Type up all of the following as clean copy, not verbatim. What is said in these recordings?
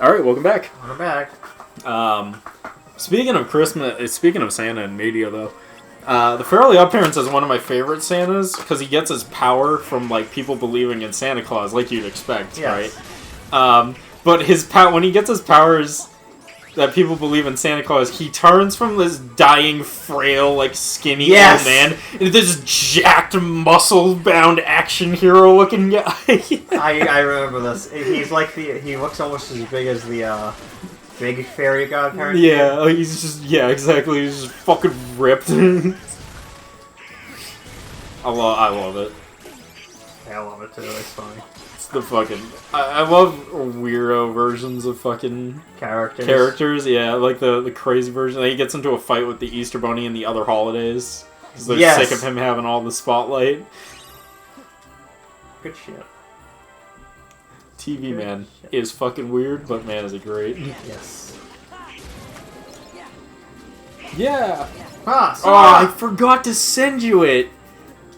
Alright, welcome back. Welcome back. Speaking of Christmas, speaking of Santa and media, though, the Fairly Odd Parents is one of my favorite Santas because he gets his power from like people believing in Santa Claus, like you'd expect, Yes. right? But his when he gets his powers that people believe in Santa Claus, he turns from this dying, frail, like skinny old man into this jacked, muscle-bound action hero-looking guy. I remember this. He's like he looks almost as big as the big fairy godparent. Yeah, he's just exactly. He's just fucking ripped. I love it. Yeah, I love it too. It's funny. It's the fucking. I love weirdo versions of fucking characters. Yeah, like the crazy version. He gets into a fight with the Easter Bunny and the other holidays because they're sick of him having all the spotlight. Good shit. TV Man is fucking weird, but man, is it great. Yes. Yeah. I I forgot to send you it.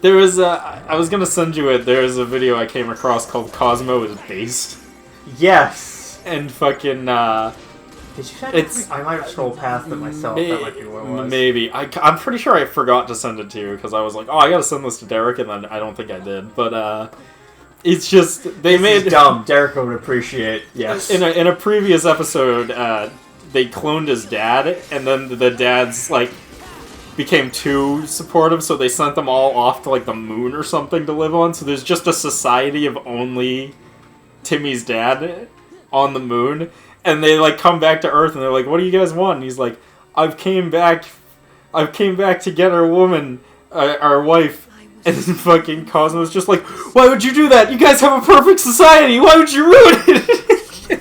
There was I was gonna send you it. There's a video I came across called Cosmo is Based. Yes. And fucking, Did you send it to me? I might have scrolled past it myself. That might be what it was. Maybe. I'm pretty sure I forgot to send it to you because I was like, oh, I gotta send this to Derek, and then I don't think I did. But, it's just, they made... Is dumb. Derek would appreciate. Yes. In a previous episode, they cloned his dad, and then the dad's, like, became too supportive, so they sent them all off to, like, the moon or something to live on, so there's just a society of only Timmy's dad on the moon, and they, like, come back to Earth, and they're like, what do you guys want? And he's like, I've came back to get our woman, our wife. And then fucking Cosmo's just like, why would you do that? You guys have a perfect society. Why would you ruin it?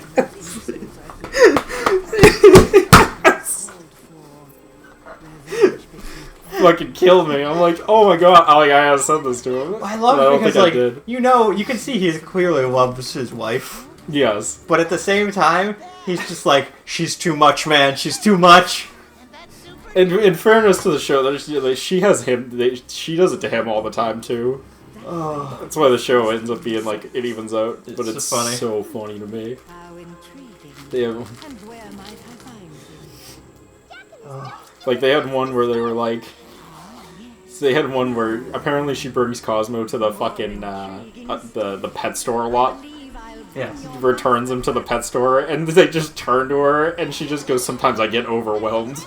Fucking kill me. I'm like, oh my god. I gotta send this to him. I love it because, like, you can see he clearly loves his wife. Yes. But at the same time, he's just like, she's too much, man. She's too much. In fairness to the show, she has him. She does it to him all the time too. Oh. That's why the show ends up being like it evens out. But it's funny. So funny to me. How intriguing. They have, And where might I find him? like they had one where they were like, they had one where apparently she brings Cosmo to the fucking the pet store a lot. Yes. Returns him to the pet store, and they just turn to her, and she just goes, sometimes I get overwhelmed.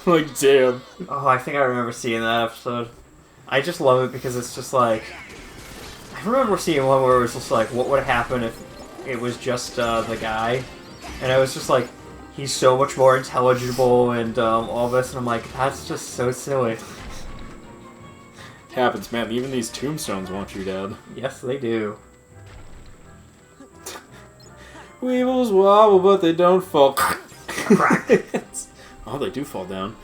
Like, damn. Oh, I think I remember seeing that episode. I just love it because it's just like... I remember seeing one where it was just like, what would happen if it was just the guy? And I was just like, he's so much more intelligible and all this, and I'm like, that's just so silly. Happens, man. Even these tombstones want you dead. Yes, they do. Weevils wobble, but they don't fall. Crack. Oh, they do fall down.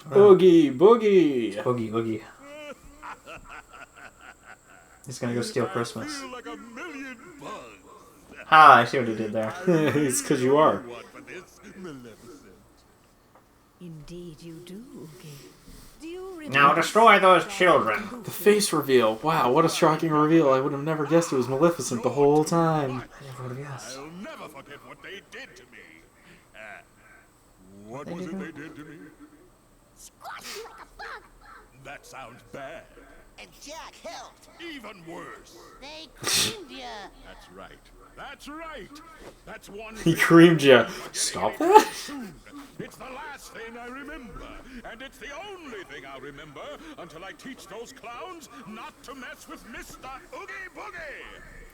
Wow. Oogie Boogie. Oogie. He's gonna go steal Christmas. Ah, I see what he did there. It's because you are. Indeed you do, Oogie. Do you remember... Now destroy those children. The face reveal. Wow, what a shocking reveal. I would have never guessed it was Maleficent the whole time. I never would have guessed. I'll never forget what they did to me. What was it they did to me? Squashed you like a bug. That sounds bad. And Jack helped. Even worse. They creamed you. That's right. That's right. That's one He thing creamed ya. Stop that? soon. It's the last thing I remember. And it's the only thing I'll remember until I teach those clowns not to mess with Mr. Oogie Boogie.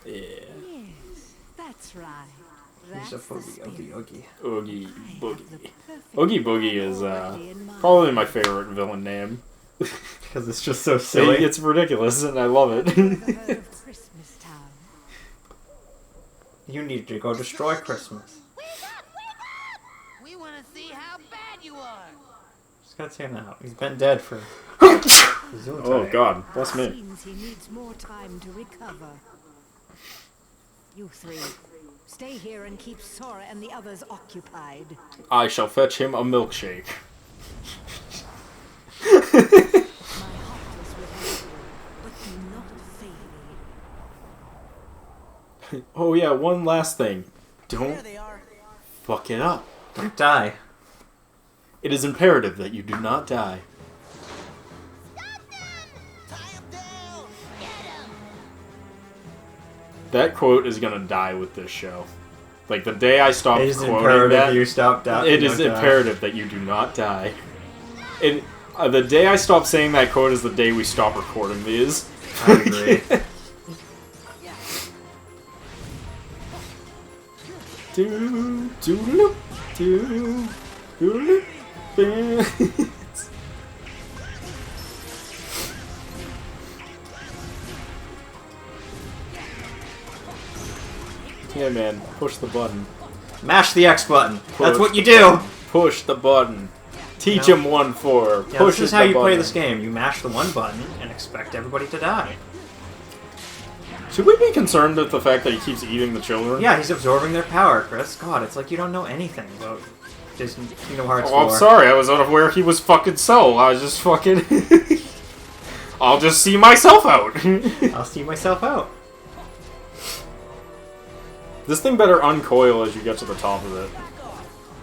Yeah. Yes, that's right. He's a That's the Oogie. Oogie I Boogie. have the perfect Oogie Boogie is already in mind. probably my favorite villain name. Because it's just so silly. It's ridiculous and I love it. Ever heard of Christmas Town? You need to go destroy Christmas. Wake up! We want to see how bad you are. Just gotta say now. He's been dead for... Oh god, bless me. Seems he needs more time to recover. You three, stay here and keep Sora and the others occupied. I shall fetch him a milkshake. My heart is with you, but do not fail me. Oh yeah, one last thing. There Don't they are. fuck it up. Don't die. It is imperative that you do not die. Tie him down. Get him. That quote is gonna die with this show. Like, the day I stop It is quoting imperative that, you stop dying. it is imperative that you do not die. And the day I stop saying that quote is the day we stop recording these. I agree. Do, do, do, do, do. Yeah, man, push the button. Mash the X button. That's Push what you the do. button. Push the button. Teach No. him 1-4. Yeah, Push this is the how you play button. this game. You mash the one button and expect everybody to die. Should we be concerned with the fact that he keeps eating the children? Yeah, he's absorbing their power, Chris. God, it's like you don't know anything about Disney Kingdom Hearts 4. Oh, I'm sorry. I was unaware he was fucking so. I was just fucking... I'll just see myself out. I'll see myself out. This thing better uncoil as you get to the top of it.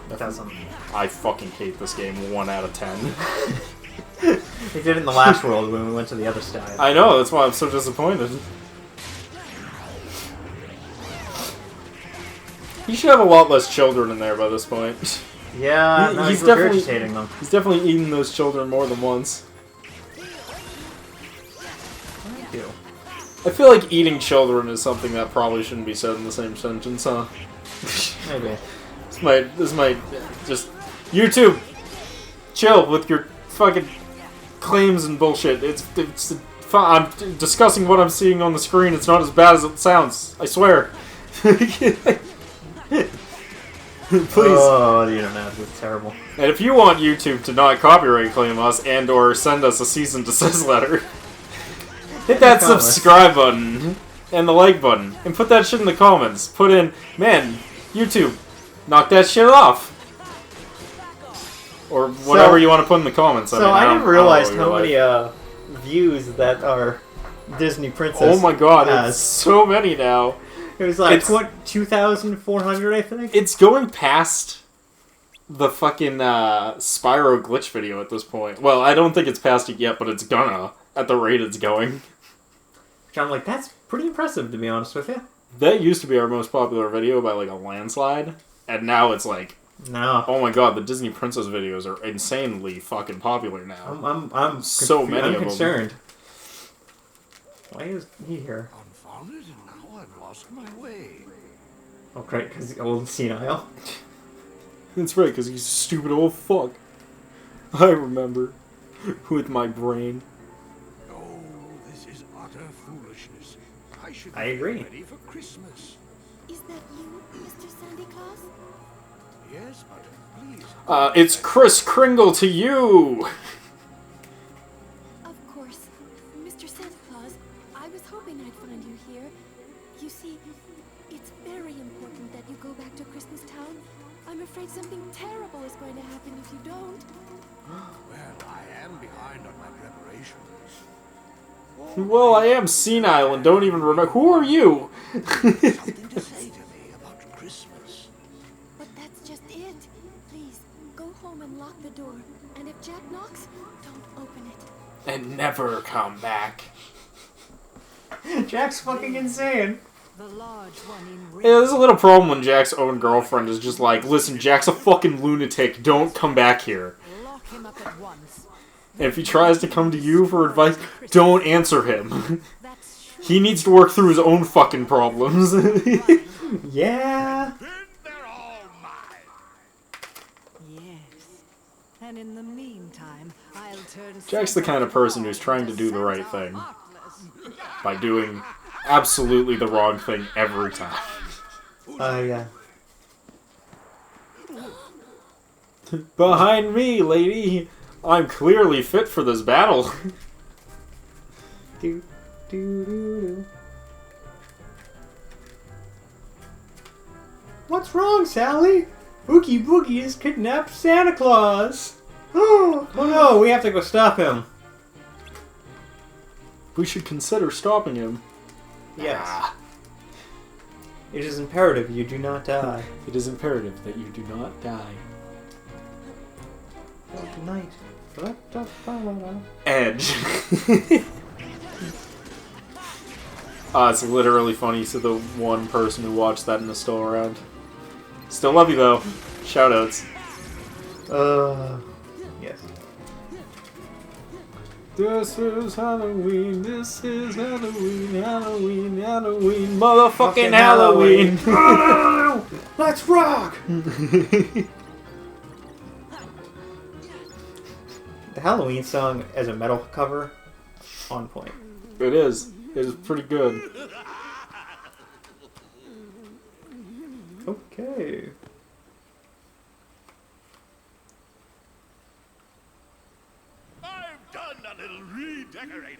That doesn't. I fucking hate this game 1 out of 10. We did it in the last world when we went to the other side. I know, that's why I'm so disappointed. You should have a lot less children in there by this point. Yeah, no, he's he's definitely- regurgitating them. He's definitely eaten those children more than once. Thank you. I feel like eating children is something that probably shouldn't be said in the same sentence, huh? Maybe. This might just... YouTube! Chill with your fucking claims and bullshit. It's I'm discussing what I'm seeing on the screen. It's not as bad as it sounds. I swear. Please. Oh, the internet is terrible. And if you want YouTube to not copyright claim us and or send us a cease and desist letter, hit that Comments. subscribe button and the like button and put that shit in the comments. Put in, man, YouTube, knock that shit off. Or whatever you want to put in the comments. So I don't- never realized don't know how what many you're like. views that our Disney Princess Oh my god, has. it's so many now. It was like, It's- what, 2,400, I think? It's going past the fucking Spyro glitch video at this point. Well, I don't think it's past it yet, but it's gonna, at the rate it's going. Which I'm like, that's pretty impressive, to be honest with you. That used to be our most popular video by like a landslide, and now it's like, No. oh my god, the Disney Princess videos are insanely fucking popular now. I'm So many I'm of them. concerned. Why is he here? Confounded, and now I've lost my way. Oh, great, because he's old and senile. That's right, because he's a stupid old fuck. I remember. With my brain. Oh, this is utter foolishness. I should I be agree. ready for Christmas. Is that you, Mr. Santa Claus? Yes, but please. It's Kris Kringle to you! Of course. Mr. Santa Claus, I was hoping I'd find you here. You see, it's very important that you go back to Christmas Town. I'm afraid something terrible is going to happen if you don't. Well, I am behind on my preparations. Well, I am senile and don't even remember. Who are you? Something to say to me about Christmas. But that's just it. Please, go home and lock the door. And if Jack knocks, don't open it. And never come back. Jack's fucking insane. The large one in Yeah, there's a little problem when Jack's own girlfriend is just like, listen, Jack's a fucking lunatic, don't come back here. Lock him up at once. And if he tries to come to you for advice, don't answer him. That's true. He needs to work through his own fucking problems. Yeah. Then they're all mine. Yes. And in the meantime, I'll turn Jack's the kind of person who's trying to do the right thing by doing absolutely the wrong thing every time. Yeah. Behind me, lady! I'm clearly fit for this battle. Do, do, do, do. What's wrong, Sally? Oogie Boogie has kidnapped Santa Claus. Oh no, we have to go stop him. We should consider stopping him. Yes. Ah. It is imperative you do not die. It is imperative that you do not die. Good night. Edge. It's literally funny to the one person who watched that and is still around. Still love you though. Shoutouts. Yes. This is Halloween, this is Halloween, Halloween, Halloween, motherfucking Halloween! Let's rock! The Halloween song as a metal cover, on point. It is. It is pretty good. Okay. I've done a little redecorating.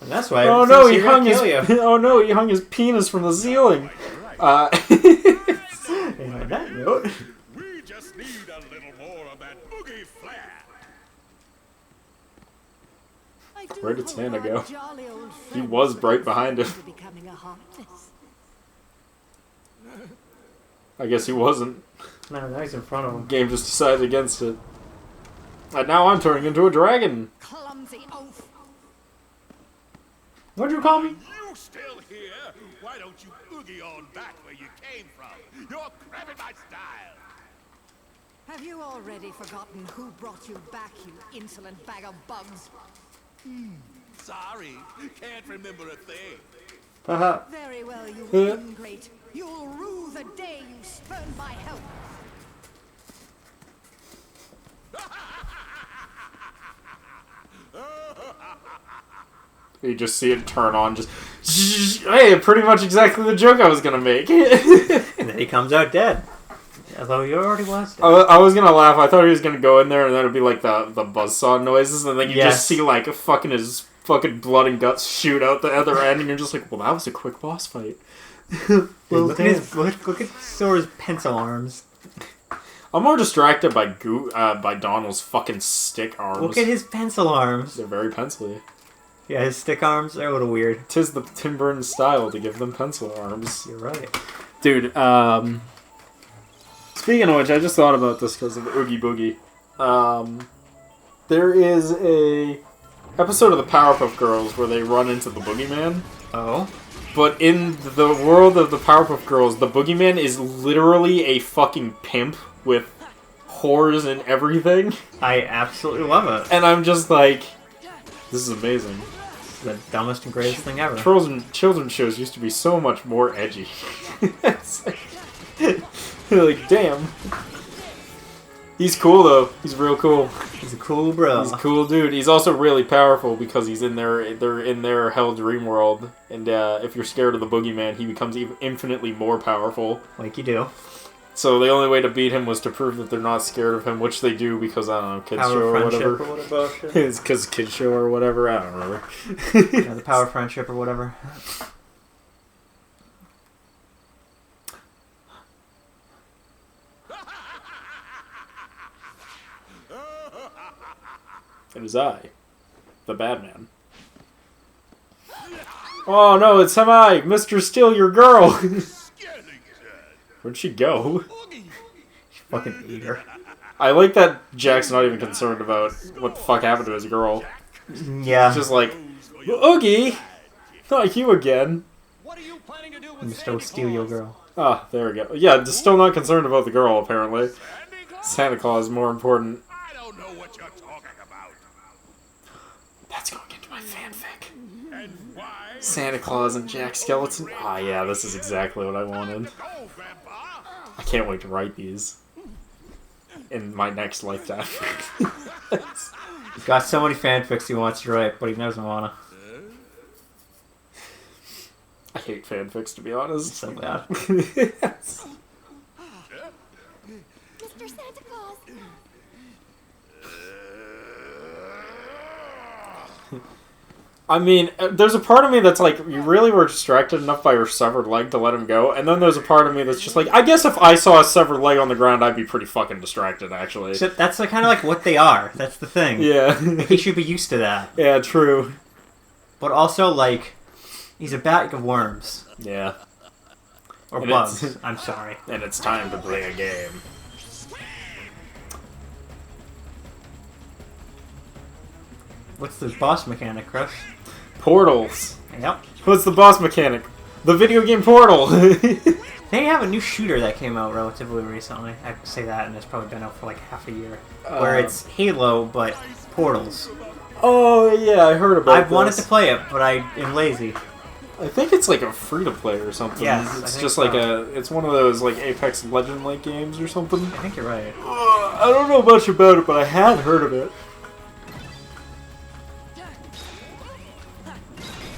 And that's why. Oh no, he hung his. Oh no, he hung his penis from the ceiling. And on that note, We just need a little more of that boogie flair. I do Where did hope Santa our go? jolly old He friend was right is behind him. becoming a heartless. I guess he wasn't. no, now he's in front of him. Game just decided against it. And now I'm turning into a dragon. Clumsy oaf. What'd you call me? You still here? Why don't you boogie on back where you came from? You're cramping my style. Have you already forgotten who brought you back, you insolent bag of bugs? Sorry, can't remember a thing. Haha. Very well, you Uh. ingrate. You'll rue the day you spurned my help. You just see it turn on, just... Hey, pretty much exactly the joke I was gonna make. And then he comes out dead. Although he already was dead. I was gonna laugh. I thought he was gonna go in there and then it'd be like the buzzsaw noises, and then you Yes. just see like fucking his fucking blood and guts shoot out the other end, and you're just like, well, that was a quick boss fight. Look at his look at Sora's pencil arms. I'm more distracted by by Donald's fucking stick arms. Look at his pencil arms. They're very pencily. Yeah, his stick arms are a little weird. Tis the Tim Burton style to give them pencil arms. You're right. Dude, speaking of which, I just thought about this because of Oogie Boogie. There is a episode of the Powerpuff Girls where they run into the Boogeyman. Oh? But in the world of the Powerpuff Girls, the Boogeyman is literally a fucking pimp with whores and everything. I absolutely love it. And I'm just like, this is amazing. The dumbest and greatest thing ever. Children's shows used to be so much more edgy. It's like, damn. He's cool though. He's real cool. He's a cool bro. He's a cool dude. He's also really powerful because he's in they're in their hell dream world. And if you're scared of the boogeyman, he becomes even infinitely more powerful. Like you do. So the only way to beat him was to prove that they're not scared of him, which they do because, I don't know, kids Power show of or friendship whatever. or whatever. It's because kids show or whatever. I don't remember. Yeah, the power of friendship or whatever. It was I, the bad man. Oh no, it's I, Mr. Steal Your Girl! Where'd she go? Fucking ate her. I like that Jack's not even concerned about what the fuck happened to his girl. Yeah. He's just like, Oogie! Not you again. What are you planning to do You with still steal your girl. Ah, there we go. Yeah, just still not concerned about the girl, apparently. Santa Claus is more important. I don't know what you're talking about. That's going into my fanfic. And why? Santa Claus and Jack Skeleton. Ah, yeah, this is exactly what I wanted. Go, Vampire. I can't wait to write these in my next lifetime. He's got so many fanfics he wants to write, but he doesn't wanna. I hate fanfics, to be honest. So bad. Mr. Santa Claus! I mean, there's a part of me that's like, you really were distracted enough by her severed leg to let him go, and then there's a part of me that's just like, I guess if I saw a severed leg on the ground, I'd be pretty fucking distracted, actually. Except that's kind of like what they are. That's the thing. Yeah. He should be used to that. Yeah, true. But also, like, He's a bag of worms. Yeah. Or And bugs. I'm sorry. And it's time to play a game. What's the boss mechanic, Chris? Portals. Yep. What's the boss mechanic? The video game Portal. They have a new shooter that came out relatively recently. I can say that, and it's probably been out for like half a year. Where it's Halo, but Portals. Oh, yeah, I heard about I've wanted to play it, but I am lazy. I think it's like a free-to-play or something. Yes, it's just like it's one of those like Apex Legend-like games or something. I think you're right. I don't know much about it, but I had heard of it.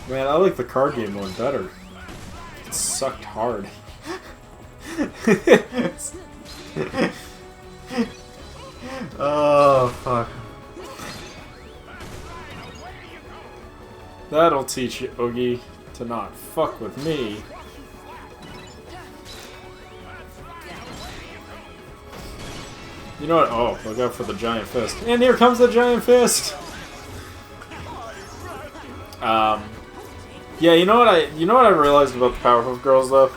Man, I like the card game one better. It sucked hard. Oh, fuck. That'll teach you, Oogie, to not fuck with me. You know what? Oh, look out for the giant fist. And here comes the giant fist! Yeah, you know what I realized about the Powerpuff Girls though?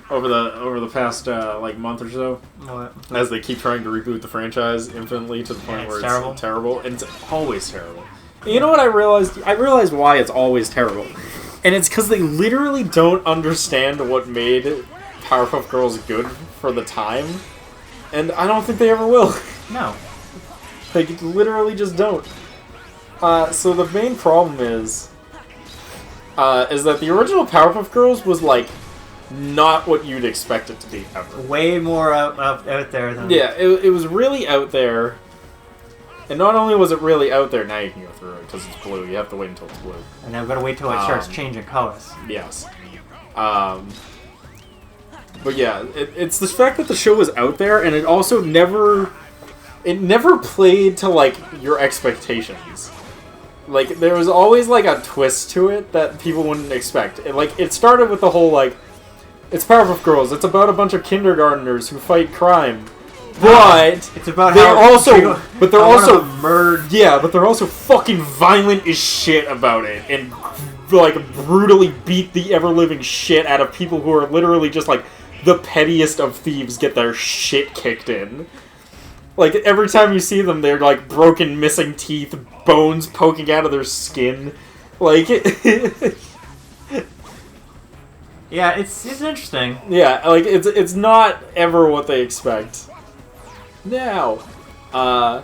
Over the past like month or so, What? as they keep trying to reboot the franchise infinitely to the point where it's terrible, and it's always terrible. And you know what I realized? I realized why it's always terrible, and it's because they literally don't understand what made Powerpuff Girls good for the time, and I don't think they ever will. No. They literally just don't. So the main problem is that the original Powerpuff Girls was like not what you'd expect it to be ever. Way more out there than... Yeah, it was really out there. And not only was it really out there, now you can go through it because it's blue. You have to wait until it's blue. And I've got to wait till it starts changing colors. Yes. But yeah, it's the fact that the show was out there, and it also never played to like your expectations. Like there was always like a twist to it that people wouldn't expect. It started with the whole like, it's Powerpuff Girls. It's about a bunch of kindergartners who fight crime. But it's about they're how also, but they're also murdered. Yeah, but they're also fucking violent as shit about it, and like brutally beat the ever living shit out of people who are literally just like the pettiest of thieves get their shit kicked in. Like every time you see them, they're like broken, missing teeth, bones poking out of their skin. Like, yeah, it's interesting. Yeah, like it's not ever what they expect. Now, I'll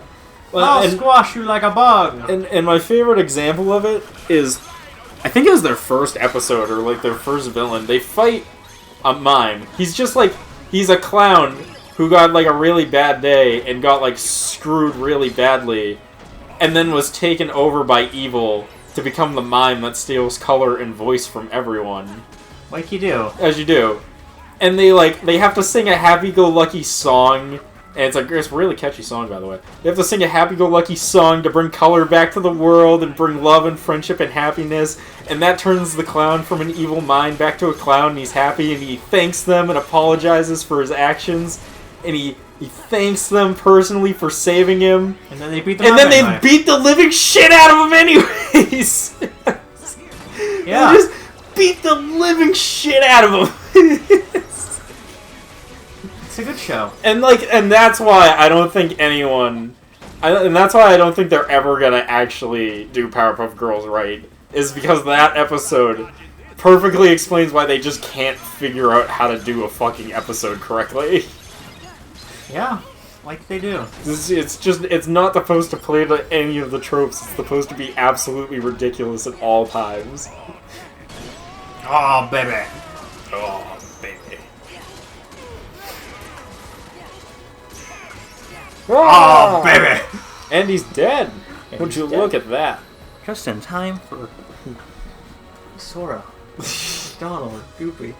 squash you like a bug. And my favorite example of it is, I think it was their first episode or like their first villain. They fight a mime. He's just like, he's a clown who got like a really bad day and got like screwed really badly, and then was taken over by evil to become the mime that steals color and voice from everyone. Like you do. As you do. And they have to sing a happy-go-lucky song, and it's a really catchy song, by the way. They have to sing a happy-go-lucky song to bring color back to the world and bring love and friendship and happiness, and that turns the clown from an evil mind back to a clown, and he's happy, and he thanks them and apologizes for his actions, and he thanks them personally for saving him. And then they beat beat the living shit out of him anyways! Yeah. They just beat the living shit out of him! It's a good show. And that's why I don't think anyone... and that's why I don't think they're ever gonna actually do Powerpuff Girls right, is because that episode perfectly explains why they just can't figure out how to do a fucking episode correctly. Yeah, like they do. It's not supposed to play to any of the tropes. It's supposed to be absolutely ridiculous at all times. Oh, baby. Oh, baby. Oh, baby. And he's dead. And Would he's you dead. look at that? Just in time for Sora. Donald, Goopy.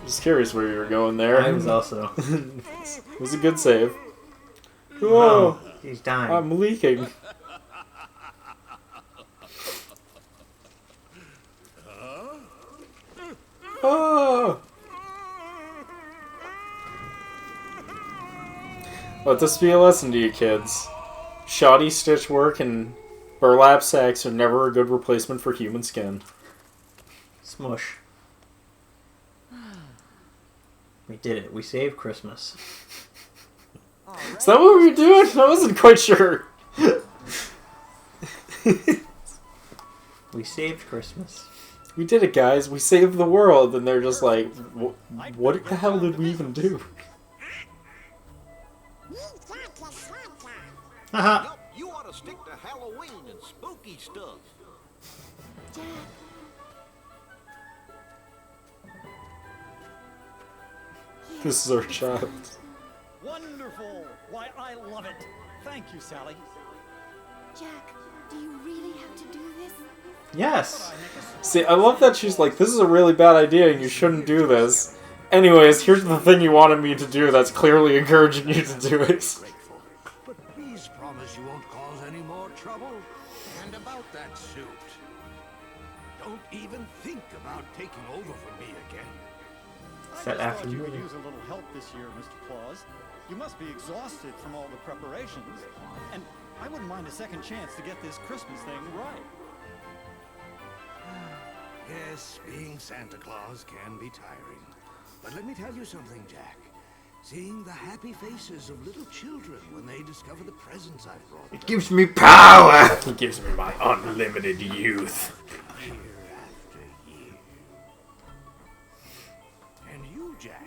Just curious where you were going there. I was also. It was a good save. No, Oh, he's dying. I'm leaking. Oh. Let this be a lesson to you kids. Shoddy stitch work and burlap sacks are never a good replacement for human skin. Smush. We did it. We saved Christmas. Is that what we were doing? I wasn't quite sure. We saved Christmas. We did it, guys. We saved the world. And they're just like, what the hell did we even do? Haha. Yup, you ought to stick to Halloween and spooky stuff. Jack, This is our child. Wonderful! Why, I love it. Thank you, Sally. Jack, do you really have to do this? Yes. See, I love that she's like, this is a really bad idea and you shouldn't do this. Anyways, here's the thing you wanted me to do that's clearly encouraging you to do it. Grateful. But please promise you won't cause any more trouble. And about that suit, don't even think about taking over for me again. Set I just after thought you movie. could use a little help this year, Mr. Claus. You must be exhausted from all the preparations. And I wouldn't mind a second chance to get this Christmas thing right. Yes, being Santa Claus can be tiring. But let me tell you something, Jack. Seeing the happy faces of little children when they discover the presents I've brought them It gives me power. He gives me my unlimited youth. year after year. And you, Jack,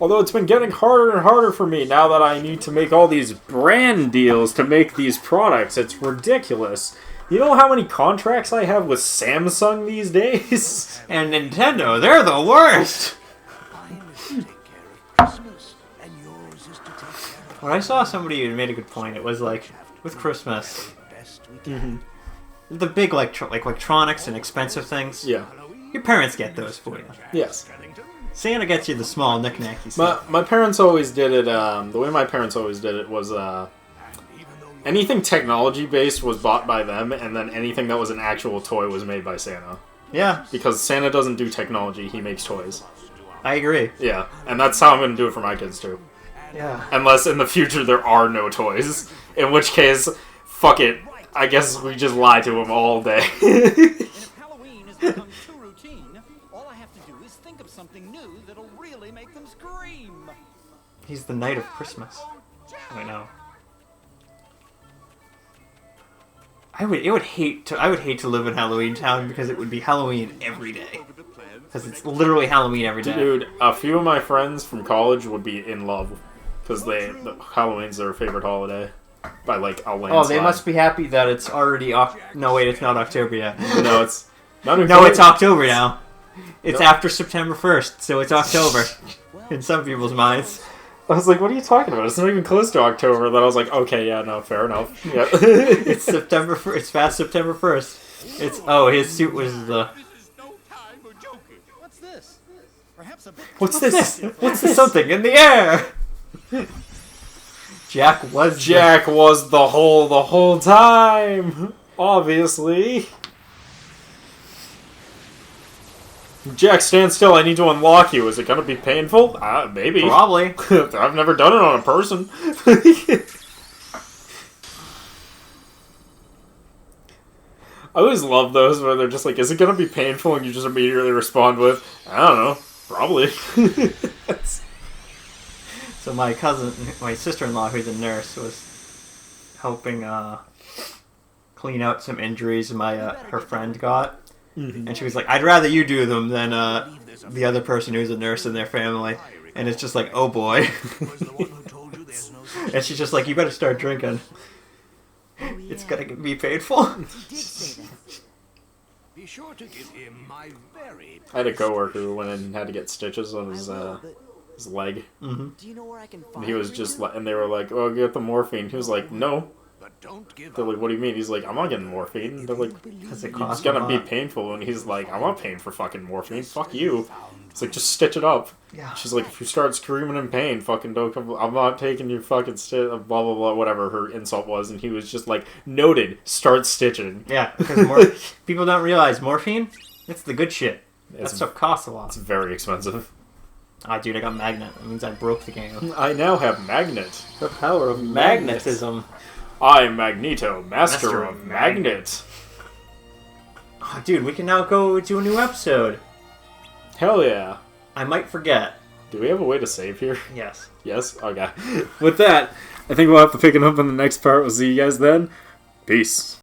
Although it's been getting harder and harder for me now that I need to make all these brand deals to make these products. It's ridiculous. You know how many contracts I have with Samsung these days? And Nintendo, they're the worst. mine is to take care of Christmas, and yours is to take care of When I saw somebody who made a good point, it was like, with Christmas, the best we can. the big like electronics and expensive things, Yeah. your parents get those for you. Yes. Santa gets you the small knickknacky stuff. My parents always did it, the way my parents always did it was, anything technology based was bought by them, and then anything that was an actual toy was made by Santa. Yeah, Because Santa doesn't do technology, he makes toys. I agree. Yeah, and that's how I'm gonna do it for my kids too. Yeah. Unless in the future there are no toys. In which case, fuck it. I guess we just lie to them all day. And if Halloween has become too routine, all I have to do is think of something new that'll really make them scream. He's the night of Christmas. I know. I would hate to live in Halloween Town because it would be Halloween every day. Because it's literally Halloween every day. Dude, a few of my friends from college would be in love. Because Halloween's their favorite holiday. By like a landslide. Oh, they must be happy that it's already no wait, it's not October yet. No, it's... Not even No, it's October now. It's No. after September 1st, so it's October. In some people's minds. I was like, what are you talking about? It's not even close to October. Then I was like, okay, yeah, no, fair enough. Yeah. It's September 1st. It's past September 1st. It's his suit was the This is no time for joking. What's this? Perhaps a bit What's this? What's this? Something in the air. Jack was Jack was the whole time. Obviously. Jack, stand still. I need to unlock you. Is it gonna be painful? Maybe. probably. I've never done it on a person. I always love those where they're just like, is it gonna be painful? And you just immediately respond with, I don't know. Probably. So my sister-in-law, who's a nurse, was helping clean out some injuries her friend got. Mm-hmm. And she was like, I'd rather you do them than the other person who's a nurse in their family. And it's just like, oh boy. Was the one who told you there's no such And she's just like, you better start drinking. It's gonna be painful. He did say that. Be sure to give him my very I had a coworker who went in and had to get stitches on his leg. Mm-hmm. Do you know where I can find And he was just like, and they were like, oh, get the morphine. He was like, no. but don't give They're up. like, what do you mean? He's like, I'm not getting morphine. They're like, Because it it's costs gonna a be lot. painful. And he's like, I'm not paying for fucking morphine. Fuck you. It's like, just stitch it up. Yeah. She's like, if you start screaming in pain, fucking don't come. I'm not taking your fucking blah, blah, blah, whatever her insult was. And he was just like, noted, start stitching. Yeah, because people don't realize morphine, it's the good shit. That It's, stuff costs a lot. it's very expensive. Ah, dude, I got magnet. That means I broke the game. I now have Magnet. The power of magnetism. I am Magneto, master of Magnet. Oh, dude, we can now go to a new episode. Hell yeah. I might forget. Do we have a way to save here? Yes. Yes? Okay. With that, I think we'll have to pick it up in the next part. We'll see you guys then. Peace.